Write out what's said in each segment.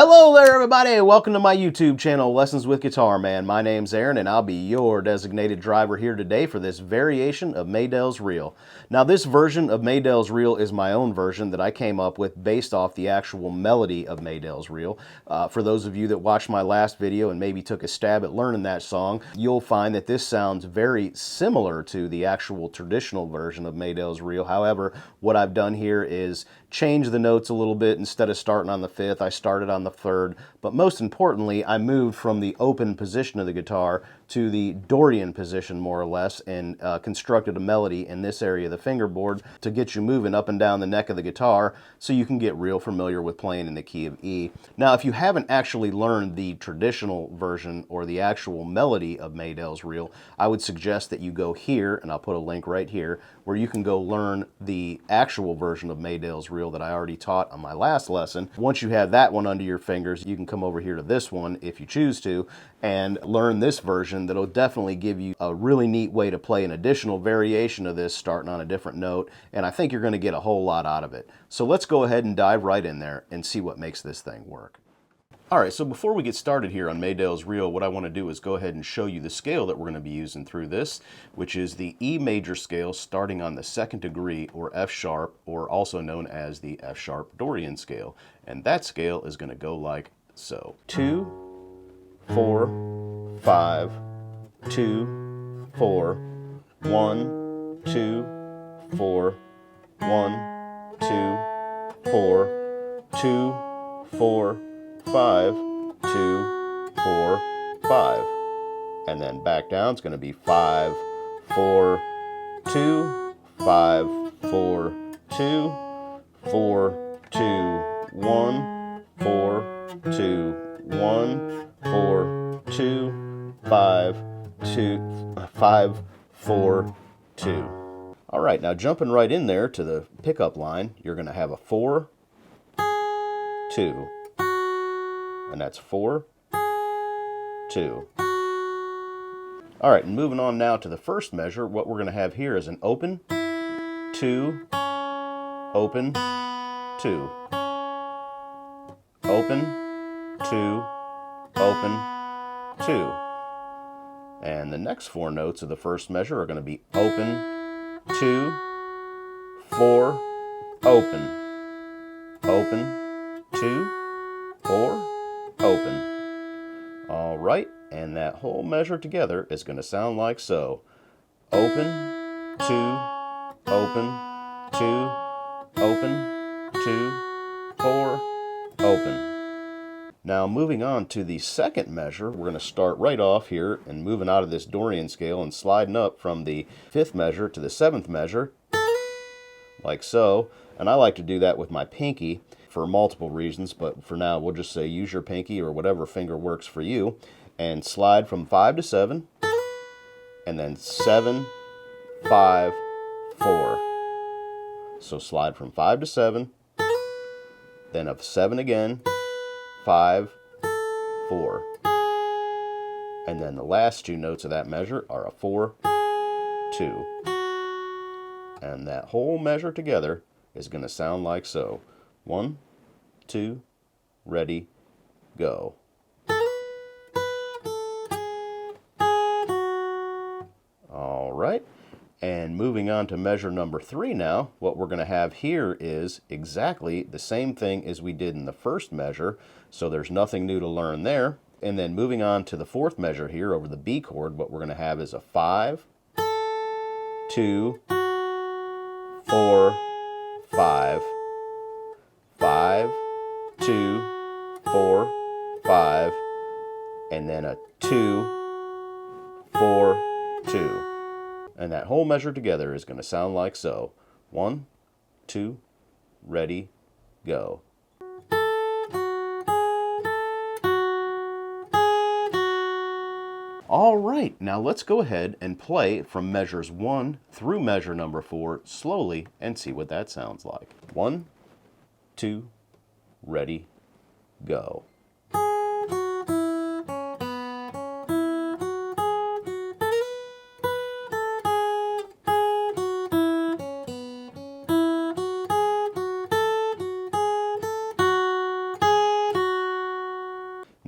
Hello there everybody, welcome to my YouTube channel, Lessons with Guitar Man. My name's Aaron and I'll be your designated driver here today for this variation of Maydelle's Reel. Now this version of Maydelle's Reel is my own version that I came up with based off the actual melody of Maydelle's Reel. For those of you that watched my last video and maybe took a stab at learning that song, you'll find that this sounds very similar to the actual traditional version of Maydelle's Reel. However, what I've done here is change the notes a little bit. Instead of starting on the 5th, I started on the 3rd, but most importantly, I moved from the open position of the guitar to the Dorian position, more or less, and constructed a melody in this area of the fingerboard to get you moving up and down the neck of the guitar so you can get real familiar with playing in the key of E. Now, if you haven't actually learned the traditional version or the actual melody of Maydelle's Reel, I would suggest that you go here, and I'll put a link right here, where you can go learn the actual version of Maydelle's Reel that I already taught on my last lesson. Once you have that one under your fingers, you can come over here to this one if you choose to and learn this version that'll definitely give you a really neat way to play an additional variation of this starting on a different note, and I think you're going to get a whole lot out of it. So let's go ahead and dive right in there and see what makes this thing work. Alright, so before we get started here on Maydelle's Reel, what I want to do is go ahead and show you the scale that we're going to be using through this, which is the E major scale starting on the 2nd degree, or F sharp, or also known as the F sharp Dorian scale. And that scale is going to go like so. 2, 4, 5, 2, 4, 1, 2, 4, 1, 2, 4, 2, 4, 5, 2, 4, 5. And then back down, it's going to be 5, 4, 2, 5, 4, 2, 4, 2, 1, 4, 2, 1, 4, 2, 5, 2, 5, 4, 2. All right, now jumping right in there to the pickup line, you're going to have a 4, 2. And that's 4, 2. All right, and moving on now to the first measure, what we're going to have here is an open, 2, open, 2. Open, 2, open, 2. And the next 4 notes of the first measure are going to be open, 2, 4, open, open, 2, 4, open. All right, and that whole measure together is going to sound like so. Open, 2, open, 2, open, 2, 4, open. Now moving on to the second measure, we're going to start right off here and moving out of this Dorian scale and sliding up from the 5th measure to the 7th measure, like so. And I like to do that with my pinky for multiple reasons, but for now we'll just say use your pinky or whatever finger works for you, and slide from 5 to 7, and then 7, 5, 4. So slide from 5 to 7, then of 7 again, 5, 4. And then the last 2 notes of that measure are a 4, 2. And that whole measure together is going to sound like so. 1, 2, ready, go. All right, and moving on to measure number 3 now, what we're going to have here is exactly the same thing as we did in the first measure, so there's nothing new to learn there. And then moving on to the 4th measure here over the B chord, what we're going to have is a 5, 2, 4, 5, 5, 2, 4, 5, and then a 2, 4, 2. And that whole measure together is going to sound like so. 1, 2, ready, go. All right, now let's go ahead and play from measures 1 through measure number 4 slowly and see what that sounds like. 1, 2, ready, go.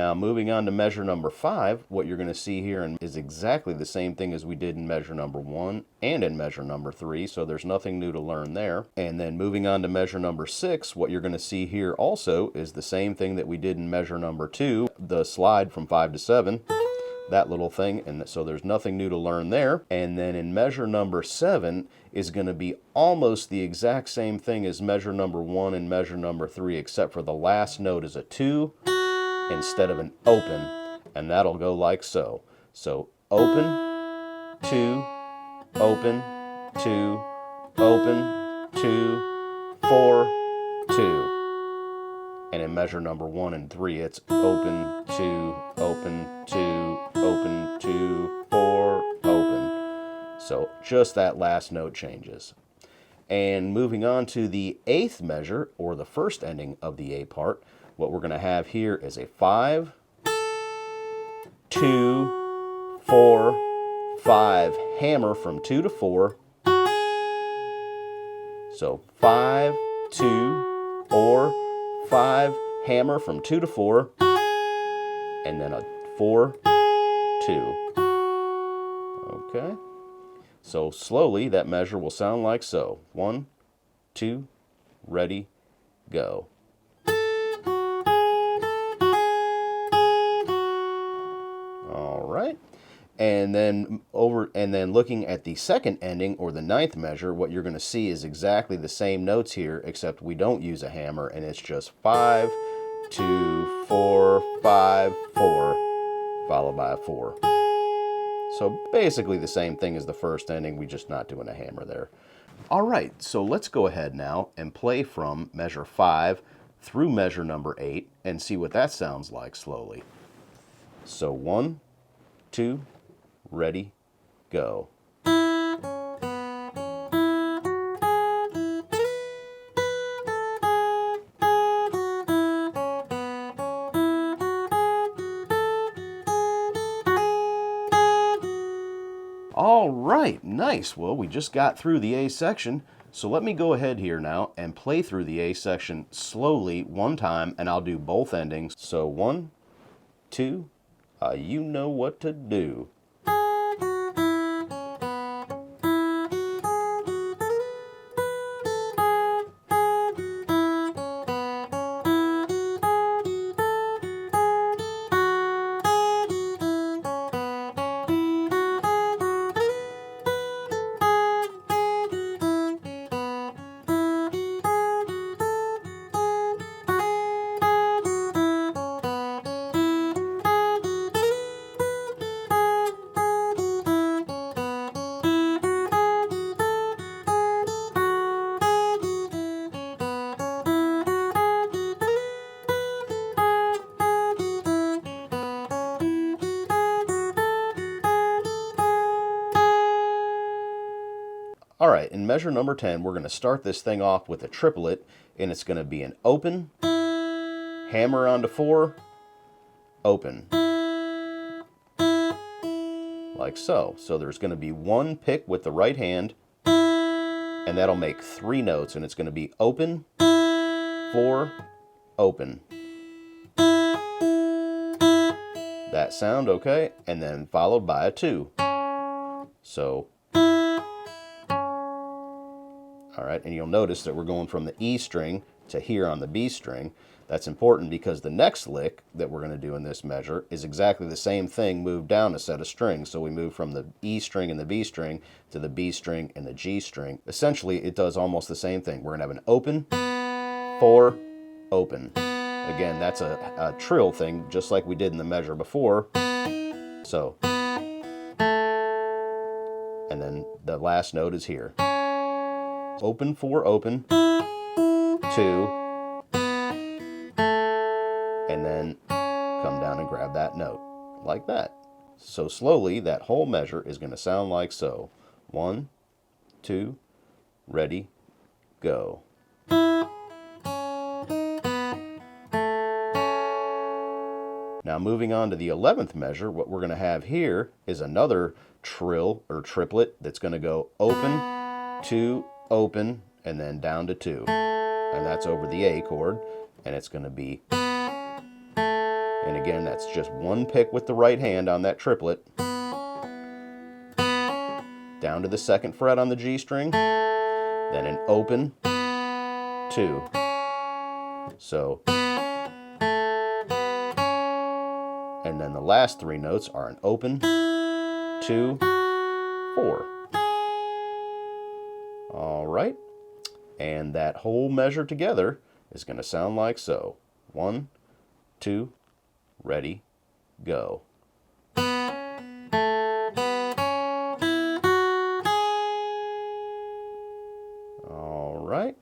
Now moving on to measure number 5, what you're going to see here is exactly the same thing as we did in measure number 1 and in measure number 3, so there's nothing new to learn there. And then moving on to measure number 6, what you're going to see here also is the same thing that we did in measure number 2, the slide from 5 to 7. That little thing, and so there's nothing new to learn there. And then in measure number 7 is going to be almost the exact same thing as measure number 1 and measure number 3, except for the last note is a 2 instead of an open, and that'll go like so. So open, 2, open, 2, open, 2, 4, 2. And in measure number 1 and 3, it's open, 2, open, 2, open, 2, 4, open. So just that last note changes. And moving on to the 8th measure, or the first ending of the A part, what we're going to have here is a 5, 2, 4, 5, hammer from 2 to 4. So 5, 2, 4, 5, hammer from 2 to 4, and then a 4, 2. Okay. So slowly that measure will sound like so. 1, 2, ready, go. All right. And then looking at the second ending, or the 9th measure, what you're going to see is exactly the same notes here, except we don't use a hammer, and it's just 5, 2, 4, 5, 4, followed by a 4. So basically the same thing as the first ending, we're just not doing a hammer there. All right, so let's go ahead now and play from measure 5 through measure number 8 and see what that sounds like slowly. So 1, 2, ready, go. All right, nice. Well, we just got through the A section, so let me go ahead here now and play through the A section slowly one time, and I'll do both endings. So 1, 2, you know what to do. All right, in measure number 10, we're going to start this thing off with a triplet, and it's going to be an open, hammer onto 4, open. Like so. So there's going to be one pick with the right hand, and that'll make 3 notes, and it's going to be open, 4, open. That sound, okay? And then followed by a 2. So, all right, and you'll notice that we're going from the E string to here on the B string. That's important because the next lick that we're going to do in this measure is exactly the same thing moved down a set of strings. So we move from the E string and the B string to the B string and the G string. Essentially, it does almost the same thing. We're going to have an open, 4, open. Again, that's a trill thing, just like we did in the measure before. So, and then the last note is here. Open, 4, open, 2, and then come down and grab that note, like that. So slowly, that whole measure is going to sound like so. 1, 2, ready, go. Now moving on to the 11th measure, what we're going to have here is another trill or triplet that's going to go open, 2, open, and then down to 2. And that's over the A chord, and it's going to be, and And again, that's just one pick with the right hand on that triplet. Down to the 2nd fret on the G string, then an open, 2. So, and then the last 3 notes are an open, 2, 4. All right, and that whole measure together is going to sound like so. 1, 2, ready, go. All right,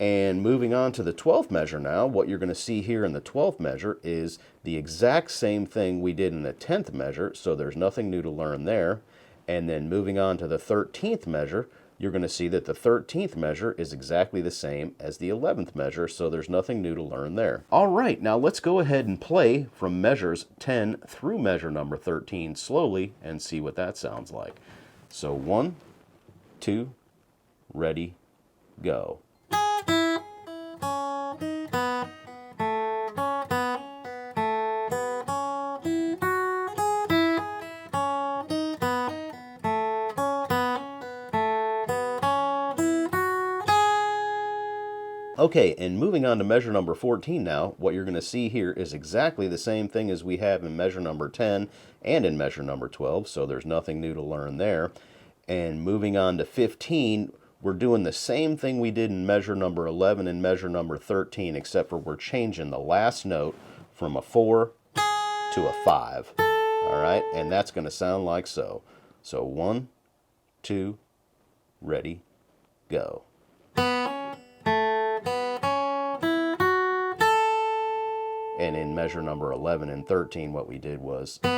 and moving on to the 12th measure now, what you're going to see here in the 12th measure is the exact same thing we did in the 10th measure, so there's nothing new to learn there. And then moving on to the 13th measure, you're going to see that the 13th measure is exactly the same as the 11th measure, so there's nothing new to learn there. All right, now let's go ahead and play from measures 10 through measure number 13 slowly and see what that sounds like. So 1, 2, ready, go. Okay, and moving on to measure number 14 now, what you're going to see here is exactly the same thing as we have in measure number 10 and in measure number 12, so there's nothing new to learn there. And moving on to 15, we're doing the same thing we did in measure number 11 and measure number 13, except for we're changing the last note from a 4 to a 5. All right, and that's going to sound like so. So 1, 2, ready, go. And in measure number 11 and 13, what we did was we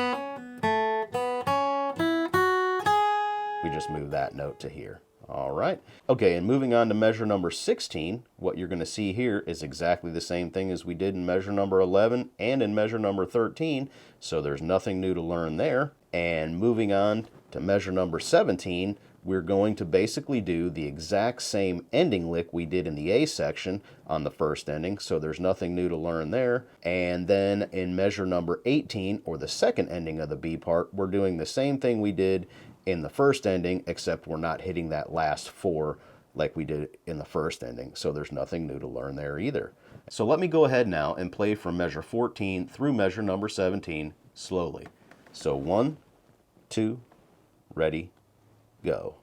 just moved that note to here. All right. Okay, and moving on to measure number 16, what you're going to see here is exactly the same thing as we did in measure number 11 and in measure number 13, so there's nothing new to learn there. And moving on to measure number 17, we're going to basically do the exact same ending lick we did in the A section on the first ending, so there's nothing new to learn there. And then in measure number 18, or the second ending of the B part, we're doing the same thing we did in the first ending, except we're not hitting that last 4 like we did in the first ending, so there's nothing new to learn there either. So let me go ahead now and play from measure 14 through measure number 17 slowly. So 1, 2, ready, go.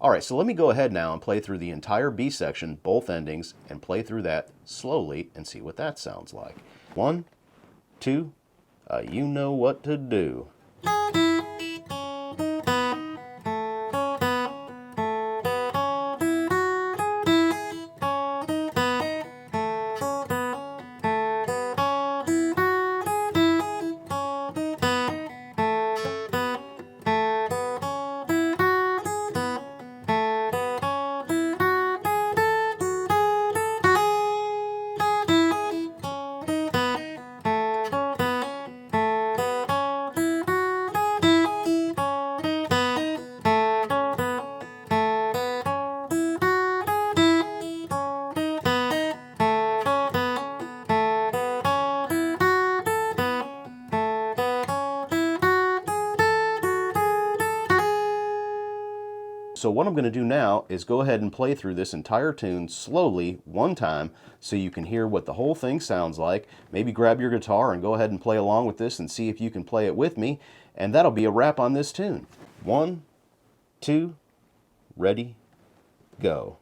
All right, so let me go ahead now and play through the entire B section, both endings, and play through that slowly and see what that sounds like. 1, 2, you know what to do. So what I'm going to do now is go ahead and play through this entire tune slowly one time so you can hear what the whole thing sounds like. Maybe grab your guitar and go ahead and play along with this and see if you can play it with me. And that'll be a wrap on this tune. 1, 2, ready, go.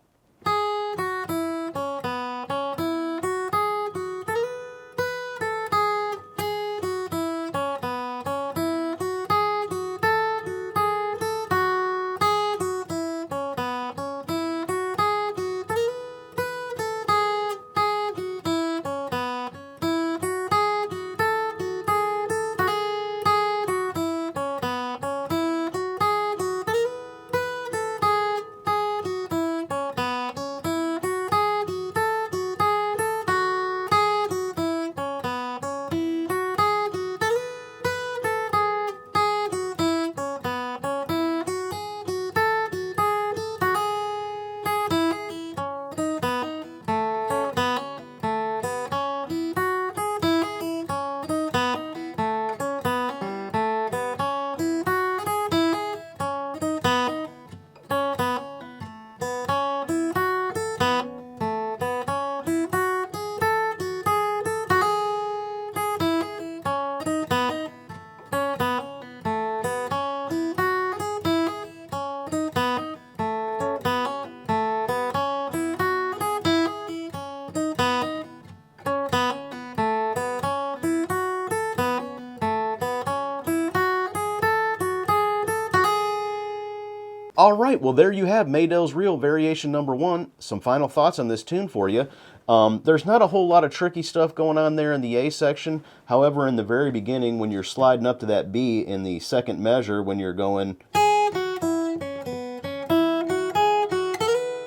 All right, well, there you have Maydelle's Reel variation number 1. Some final thoughts on this tune for you. There's not a whole lot of tricky stuff going on there in the A section. However, in the very beginning, when you're sliding up to that B in the second measure, when you're going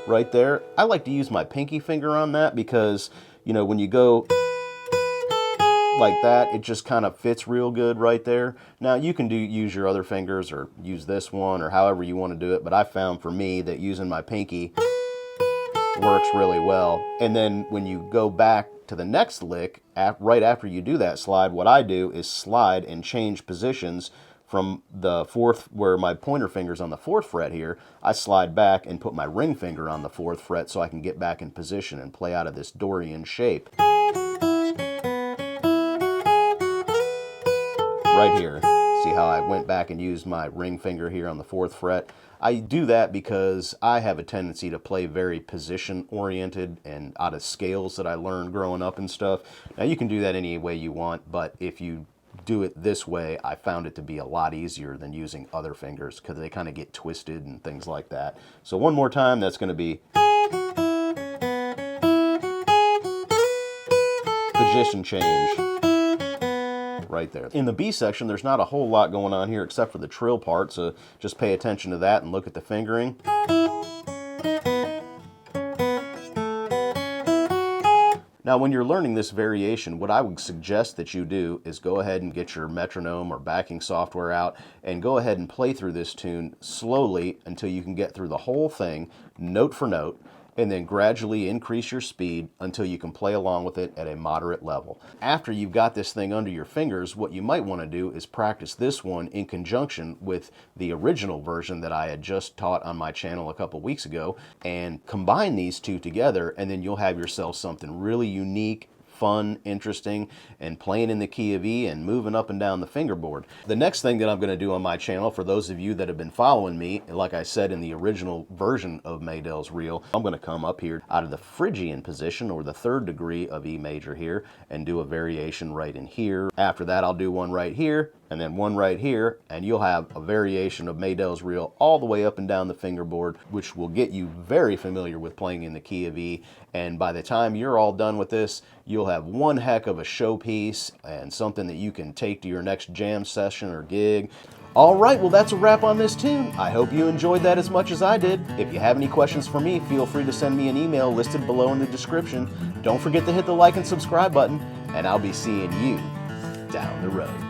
right there, I like to use my pinky finger on that because, you know, when you go like that, it just kind of fits real good right there. Now you can use your other fingers or use this one or however you want to do it, but I found for me that using my pinky works really well. And then when you go back to the next lick, right after you do that slide, what I do is slide and change positions from the 4th, where my pointer finger's on the 4th fret here. I slide back and put my ring finger on the 4th fret so I can get back in position and play out of this Dorian shape. Right here. See how I went back and used my ring finger here on the 4th fret? I do that because I have a tendency to play very position oriented and out of scales that I learned growing up and stuff. Now you can do that any way you want, but if you do it this way, I found it to be a lot easier than using other fingers because they kind of get twisted and things like that. So one more time, that's going to be position change. Right there. In the B section, there's not a whole lot going on here except for the trill part, so just pay attention to that and look at the fingering. Now, when you're learning this variation, what I would suggest that you do is go ahead and get your metronome or backing software out and go ahead and play through this tune slowly until you can get through the whole thing, note for note, and then gradually increase your speed until you can play along with it at a moderate level. After you've got this thing under your fingers, what you might want to do is practice this one in conjunction with the original version that I had just taught on my channel a couple weeks ago, and combine these two together, and then you'll have yourself something really unique, fun, interesting, and playing in the key of E and moving up and down the fingerboard. The next thing that I'm going to do on my channel, for those of you that have been following me, like I said in the original version of Maydelle's Reel, I'm going to come up here out of the Phrygian position, or the 3rd degree of E major here, and do a variation right in here. After that, I'll do one right here, and then one right here, and you'll have a variation of Maydelle's Reel all the way up and down the fingerboard, which will get you very familiar with playing in the key of E. And by the time you're all done with this, you'll have one heck of a showpiece and something that you can take to your next jam session or gig. All right, well, that's a wrap on this tune. I hope you enjoyed that as much as I did. If you have any questions for me, feel free to send me an email listed below in the description. Don't forget to hit the like and subscribe button, and I'll be seeing you down the road.